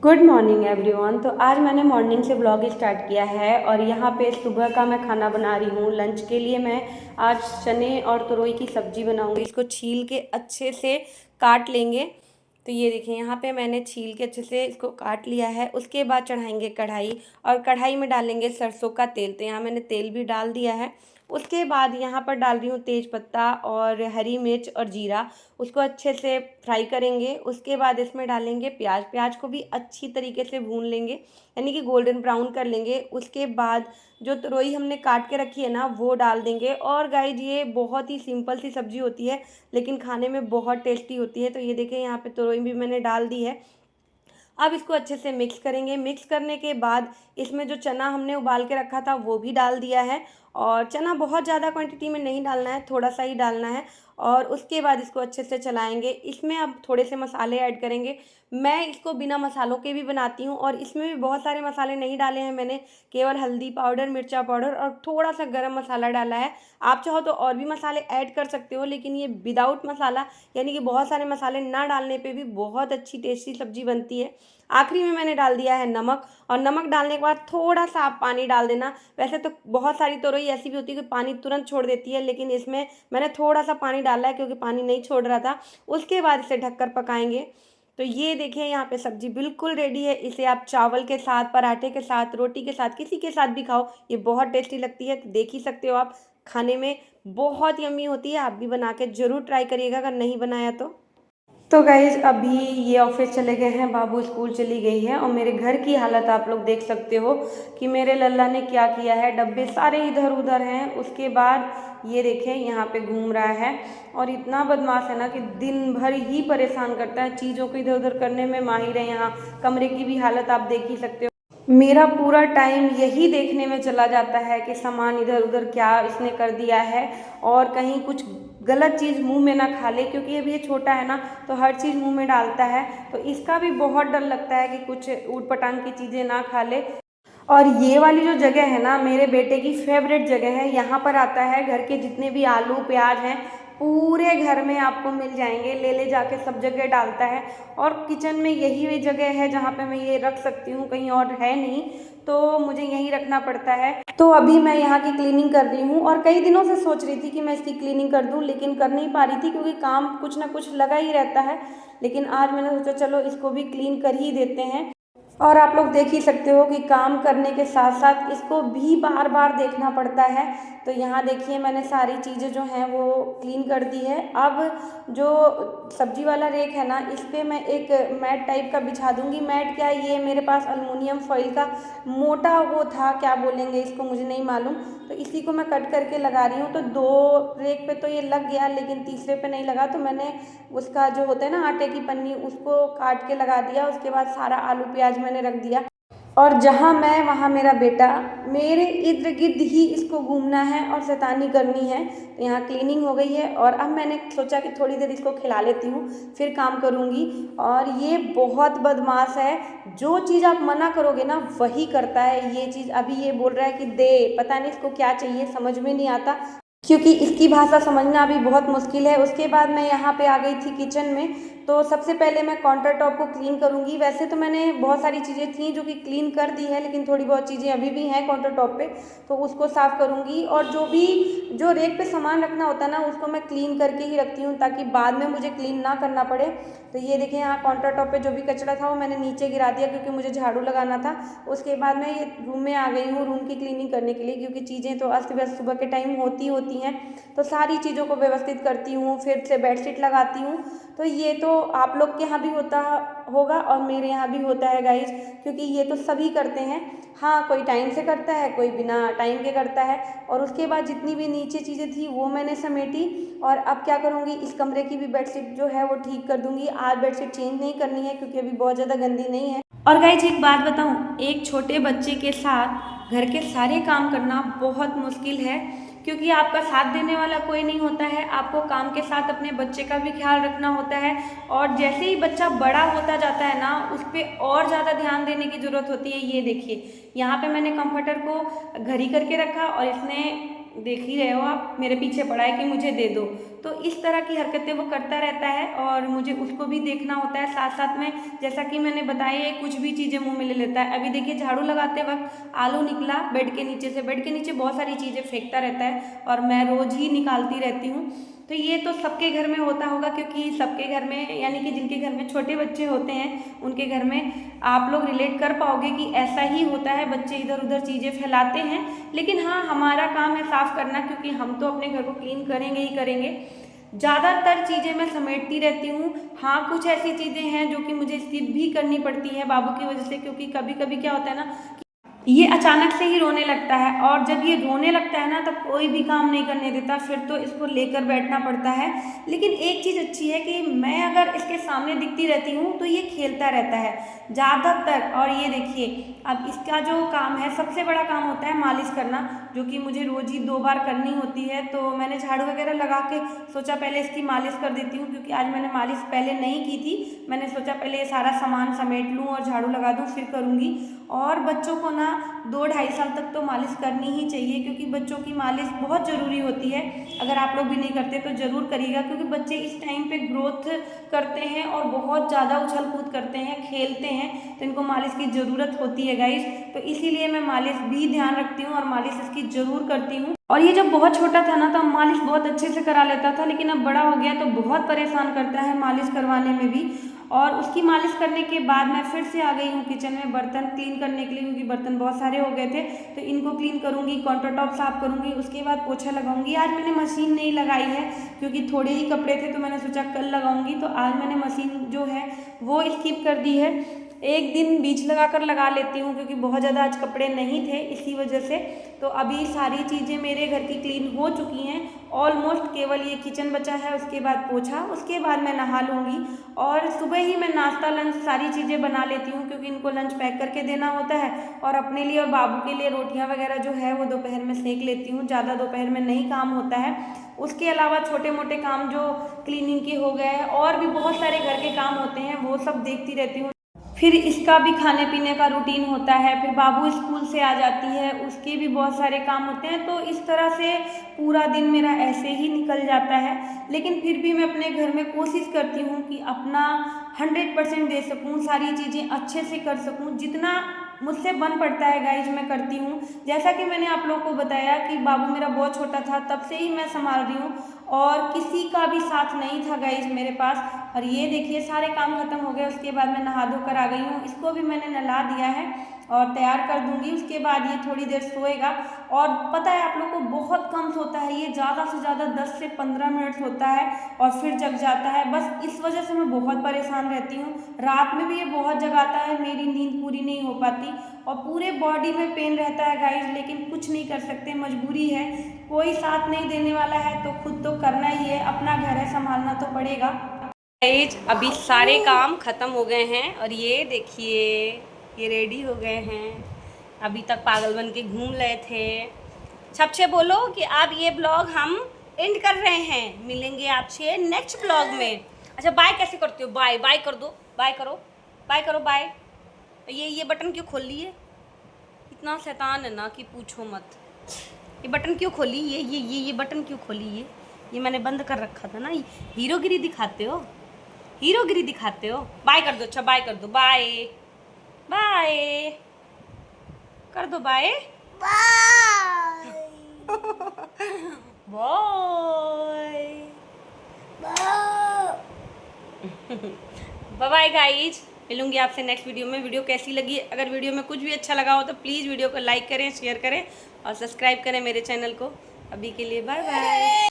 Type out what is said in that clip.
Good morning everyone. तो आज मैंने मॉर्निंग से ब्लॉग स्टार्ट किया है और यहाँ पे सुबह का मैं खाना बना रही हूँ। लंच के लिए मैं आज चने और तुरई की सब्ज़ी बनाऊँगी। इसको छील के अच्छे से काट लेंगे। तो ये देखिए, यहाँ पे मैंने छील के अच्छे से इसको काट लिया है। उसके बाद चढ़ाएंगे कढ़ाई और कढ़ाई में डालेंगे सरसों का तेल। तो यहाँ मैंने तेल भी डाल दिया है। उसके बाद यहाँ पर डाल रही हूँ तेज पत्ता और हरी मिर्च और जीरा। उसको अच्छे से फ्राई करेंगे। उसके बाद इसमें डालेंगे प्याज। प्याज को भी अच्छी तरीके से भून लेंगे, यानी कि गोल्डन ब्राउन कर लेंगे। उसके बाद जो तुरई हमने काट के रखी है ना, वो डाल देंगे। और गाइज, ये बहुत ही सिंपल सी सब्जी होती है लेकिन खाने में बहुत टेस्टी होती है। तो ये देखिए, यहाँ पे तुरई भी मैंने डाल दी है। अब इसको अच्छे से मिक्स करेंगे। मिक्स करने के बाद इसमें जो चना हमने उबाल के रखा था वो भी डाल दिया है। और चना बहुत ज़्यादा क्वांटिटी में नहीं डालना है, थोड़ा सा ही डालना है। और उसके बाद इसको अच्छे से चलाएंगे। इसमें अब थोड़े से मसाले ऐड करेंगे। मैं इसको बिना मसालों के भी बनाती हूँ और इसमें भी बहुत सारे मसाले नहीं डाले हैं मैंने। केवल हल्दी पाउडर, मिर्चा पाउडर और थोड़ा सा गरम मसाला डाला है। आप चाहो तो और भी मसाले ऐड कर सकते हो, लेकिन ये विदाउट मसाला, यानी कि बहुत सारे मसाले ना डालने पे भी बहुत अच्छी टेस्टी सब्जी बनती है। आखिरी में मैंने डाल दिया है नमक। और नमक डालने के बाद थोड़ा सा आप पानी डाल देना। वैसे तो बहुत सारी तोरई ऐसी भी होती है कि पानी तुरंत छोड़ देती है, लेकिन इसमें मैंने थोड़ा सा पानी डाला है क्योंकि पानी नहीं छोड़ रहा था। उसके बाद इसे ढककर पकाएंगे। तो ये देखिए, यहाँ पे सब्जी बिल्कुल रेडी है। इसे आप चावल के साथ, पराठे के साथ, रोटी के साथ, किसी के साथ भी खाओ, ये बहुत टेस्टी लगती है। तो देख ही सकते हो आप, खाने में बहुत यम्मी होती है। आप भी बना के ज़रूर ट्राई करिएगा अगर नहीं बनाया तो गाइज, अभी ये ऑफिस चले गए हैं, बाबू स्कूल चली गई है। और मेरे घर की हालत आप लोग देख सकते हो कि मेरे लल्ला ने क्या किया है। डब्बे सारे इधर उधर हैं। उसके बाद ये देखें, यहाँ पे घूम रहा है और इतना बदमाश है ना कि दिन भर ही परेशान करता है। चीज़ों को इधर उधर करने में माहिर है। यहाँ कमरे की भी हालत आप देख ही सकते हो। मेरा पूरा टाइम यही देखने में चला जाता है कि सामान इधर उधर क्या इसने कर दिया है और कहीं कुछ गलत चीज़ मुंह में ना खा ले, क्योंकि अभी ये छोटा है ना, तो हर चीज़ मुंह में डालता है। तो इसका भी बहुत डर लगता है कि कुछ ऊट पटांग की चीज़ें ना खा ले। और ये वाली जो जगह है ना, मेरे बेटे की फेवरेट जगह है। यहाँ पर आता है, घर के जितने भी आलू प्याज हैं पूरे घर में आपको मिल जाएंगे। ले ले जाके सब जगह डालता है। और किचन में यही वही जगह है जहाँ पे मैं ये रख सकती हूँ, कहीं और है नहीं, तो मुझे यहीं रखना पड़ता है। तो अभी मैं यहाँ की क्लीनिंग कर रही हूँ और कई दिनों से सोच रही थी कि मैं इसकी क्लीनिंग कर दूँ, लेकिन कर नहीं पा रही थी क्योंकि काम कुछ ना कुछ लगा ही रहता है। लेकिन आज मैंने सोचा चलो इसको भी क्लीन कर ही देते हैं। और आप लोग देख ही सकते हो कि काम करने के साथ साथ इसको भी बार बार देखना पड़ता है। तो यहाँ देखिए, मैंने सारी चीज़ें जो हैं वो क्लीन कर दी है। अब जो सब्जी वाला रेक है ना, इस पर मैं एक मैट टाइप का बिछा दूंगी। मैट क्या, ये मेरे पास अल्मुनियम फॉइल का मोटा वो था, क्या बोलेंगे इसको मुझे नहीं मालूम। तो इसी को मैं कट करके लगा रही हूँ। तो 2 रेक पे तो ये लग गया, लेकिन तीसरे पे नहीं लगा। तो मैंने उसका जो होता है ना आटे की पन्नी, उसको काट के लगा दिया। उसके बाद सारा आलू प्याज मैंने रख दिया। और जहाँ मैं वहाँ मेरा बेटा, मेरे इर्द गिर्द ही इसको घूमना है और शैतानी करनी है। तो यहाँ क्लीनिंग हो गई है और अब मैंने सोचा कि थोड़ी देर इसको खिला लेती हूँ, फिर काम करूँगी। और ये बहुत बदमाश है। जो चीज़ आप मना करोगे ना वही करता है। ये चीज़ अभी ये बोल रहा है कि दे, पता नहीं इसको क्या चाहिए, समझ में नहीं आता, क्योंकि इसकी भाषा समझना भी बहुत मुश्किल है। उसके बाद मैं यहाँ पे आ गई थी किचन में। तो सबसे पहले मैं काउंटर टॉप को क्लीन करूँगी। वैसे तो मैंने बहुत सारी चीज़ें थी जो कि क्लीन कर दी है, लेकिन थोड़ी बहुत चीज़ें अभी भी हैं काउंटर टॉप पे, तो उसको साफ़ करूँगी। और जो रेक पे सामान रखना होता है ना, उसको मैं क्लीन करके ही रखती हूँ ताकि बाद में मुझे क्लीन ना करना पड़े। तो ये देखिए, यहाँ काउंटर टॉप पे जो भी कचरा था वो मैंने नीचे गिरा दिया क्योंकि मुझे झाड़ू लगाना था। उसके बाद मैं ये रूम में आ गई हूँ रूम की क्लीनिंग करने के लिए, क्योंकि चीज़ें तो अस्त व्यस्त सुबह के टाइम होती हैं। तो सारी चीज़ों को व्यवस्थित करती हूँ, फिर से बेडशीट लगाती हूँ। तो ये तो आप लोग के यहाँ भी होता होगा और मेरे यहाँ भी होता है गाइज, क्योंकि ये तो सभी करते हैं। हाँ, कोई टाइम से करता है, कोई बिना टाइम के करता है। और उसके बाद जितनी भी नीचे चीज़ें थी वो मैंने समेटी। और अब क्या करूँगी, इस कमरे की भी बेडशीट जो है वो ठीक कर दूँगी। आज बेडशीट चेंज नहीं करनी है क्योंकि अभी बहुत ज़्यादा गंदी नहीं है। और गाइज, एक बात बताऊँ, एक छोटे बच्चे के साथ घर के सारे काम करना बहुत मुश्किल है, क्योंकि आपका साथ देने वाला कोई नहीं होता है। आपको काम के साथ अपने बच्चे का भी ख्याल रखना होता है। और जैसे ही बच्चा बड़ा होता जाता है ना, उस पर और ज़्यादा ध्यान देने की ज़रूरत होती है। ये देखिए, यहाँ पे मैंने कंफर्टर को घड़ी करके रखा और इसने, देख ही रहे हो आप, मेरे पीछे पड़ा है कि मुझे दे दो। तो इस तरह की हरकतें वो करता रहता है और मुझे उसको भी देखना होता है साथ साथ में। जैसा कि मैंने बताया है, कुछ भी चीज़ें मुँह में ले लेता है। अभी देखिए झाड़ू लगाते वक्त आलू निकला बेड के नीचे से, बेड के नीचे बहुत सारी चीज़ें फेंकता रहता है और मैं रोज़ ही निकालती रहती हूँ। तो ये तो सबके घर में होता होगा, क्योंकि सबके घर में, यानी कि जिनके घर में छोटे बच्चे होते हैं उनके घर में आप लोग रिलेट कर पाओगे कि ऐसा ही होता है, बच्चे इधर उधर चीज़ें फैलाते हैं। लेकिन हाँ, हमारा काम है साफ़ करना, क्योंकि हम तो अपने घर को क्लीन करेंगे ही करेंगे। ज़्यादातर चीज़ें मैं समेटती रहती हूँ। हाँ, कुछ ऐसी चीज़ें हैं जो कि मुझे स्किप भी करनी पड़ती है बाबू की वजह से, क्योंकि कभी कभी क्या होता है ना, ये अचानक से ही रोने लगता है और जब ये रोने लगता है ना, तब कोई भी काम नहीं करने देता, फिर तो इसको लेकर बैठना पड़ता है। लेकिन एक चीज़ अच्छी है कि मैं अगर इसके सामने दिखती रहती हूँ तो ये खेलता रहता है ज़्यादातर। और ये देखिए, अब इसका जो काम है, सबसे बड़ा काम होता है मालिश करना, जो कि मुझे रोज़ ही 2 बार करनी होती है। तो मैंने झाड़ू वगैरह लगा के सोचा पहले इसकी मालिश कर देती हूँ, क्योंकि आज मैंने मालिश पहले नहीं की थी। मैंने सोचा पहले ये सारा सामान समेट लूँ और झाड़ू लगा दूँ, फिर करूँगी। और बच्चों को ना 2-2.5 साल तक तो मालिश करनी ही चाहिए, क्योंकि बच्चों की मालिश बहुत ज़रूरी होती है। अगर आप लोग भी नहीं करते तो ज़रूर करिएगा, क्योंकि बच्चे इस टाइम पे ग्रोथ करते हैं और बहुत ज़्यादा उछल कूद करते हैं, खेलते हैं, तो इनको मालिश की ज़रूरत होती है गाइस। तो इसीलिए मैं मालिश भी ध्यान रखती हूँ और मालिश इसकी ज़रूर करती हूँ। और ये जब बहुत छोटा था ना, तो मालिश बहुत अच्छे से करा लेता था, लेकिन अब बड़ा हो गया तो बहुत परेशान करता है मालिश करवाने में भी। और उसकी मालिश करने के बाद मैं फिर से आ गई हूँ किचन में बर्तन क्लीन करने के लिए, क्योंकि बर्तन बहुत सारे हो गए थे। तो इनको क्लीन करूँगी, काउंटर टॉप साफ़ करूँगी, उसके बाद पोछा लगाऊंगी। आज मैंने मशीन नहीं लगाई है, क्योंकि थोड़े ही कपड़े थे, तो मैंने सोचा कल लगाऊंगी। तो आज मैंने मशीन जो है वो स्किप कर दी है। एक दिन बीच लगा कर लगा लेती हूँ, क्योंकि बहुत ज़्यादा आज कपड़े नहीं थे इसी वजह से। तो अभी सारी चीज़ें मेरे घर की क्लीन हो चुकी हैं ऑलमोस्ट, केवल ये किचन बचा है, उसके बाद पोछा, उसके बाद मैं नहा लूँगी। और सुबह ही मैं नाश्ता लंच सारी चीज़ें बना लेती हूँ, क्योंकि इनको लंच पैक करके देना होता है। और अपने लिए और बाबू के लिए रोटियाँ वगैरह जो है वो दोपहर में सेक लेती हूँ, ज़्यादा दोपहर में नहीं काम होता है। उसके अलावा छोटे मोटे काम जो क्लीनिंग के हो गए और भी बहुत सारे घर के काम होते हैं, वो सब देखती रहती हूँ। फिर इसका भी खाने पीने का रूटीन होता है, फिर बाबू स्कूल से आ जाती है, उसके भी बहुत सारे काम होते हैं। तो इस तरह से पूरा दिन मेरा ऐसे ही निकल जाता है। लेकिन फिर भी मैं अपने घर में कोशिश करती हूँ कि अपना 100% दे सकूँ, सारी चीज़ें अच्छे से कर सकूँ, जितना मुझसे बन पड़ता है गाइज मैं करती हूँ। जैसा कि मैंने आप लोगों को बताया कि बाबू मेरा बहुत छोटा था, तब से ही मैं संभाल रही हूँ और किसी का भी साथ नहीं था गाइज मेरे पास। और ये देखिए सारे काम खत्म हो गए, उसके बाद मैं नहा धोकर आ गई हूँ। इसको भी मैंने नहला दिया है और तैयार कर दूंगी। उसके बाद ये थोड़ी देर सोएगा। और पता है आप लोग को, बहुत कम सोता है ये, ज़्यादा से ज़्यादा 10 से 15 मिनट सोता है और फिर जग जाता है। बस इस वजह से मैं बहुत परेशान रहती हूँ। रात में भी ये बहुत जगाता है, मेरी नींद पूरी नहीं हो पाती और पूरे बॉडी में पेन रहता है गाइज। लेकिन कुछ नहीं कर सकते, मजबूरी है, कोई साथ नहीं देने वाला है तो खुद तो करना ही है, अपना घर है, संभालना तो पड़ेगा। अभी सारे काम खत्म हो गए हैं और ये देखिए ये रेडी हो गए हैं। अभी तक पागल बन के घूम रहे थे। सबसे बोलो कि आप ये ब्लॉग हम एंड कर रहे हैं, मिलेंगे आपसे नेक्स्ट ब्लॉग में। अच्छा बाय कैसे करते हो? बाय बाय कर दो, बाय करो, बाय करो, बाय। ये बटन क्यों खोल लिए? इतना शैतान है ना कि पूछो मत। ये बटन क्यों खोली? ये बटन क्यों खोली? ये मैंने बंद कर रखा था ना। हीरोगिरी दिखाते हो, हीरोगिरी दिखाते हो। बाय कर दो, अच्छा बाय कर दो, बाय बाय कर दो, बाय बाय बाय गाइज। मिलूंगी आपसे नेक्स्ट वीडियो में। वीडियो कैसी लगी? अगर वीडियो में कुछ भी अच्छा लगा हो तो प्लीज़ वीडियो को लाइक करें, शेयर करें और सब्सक्राइब करें मेरे चैनल को। अभी के लिए बाय बाय।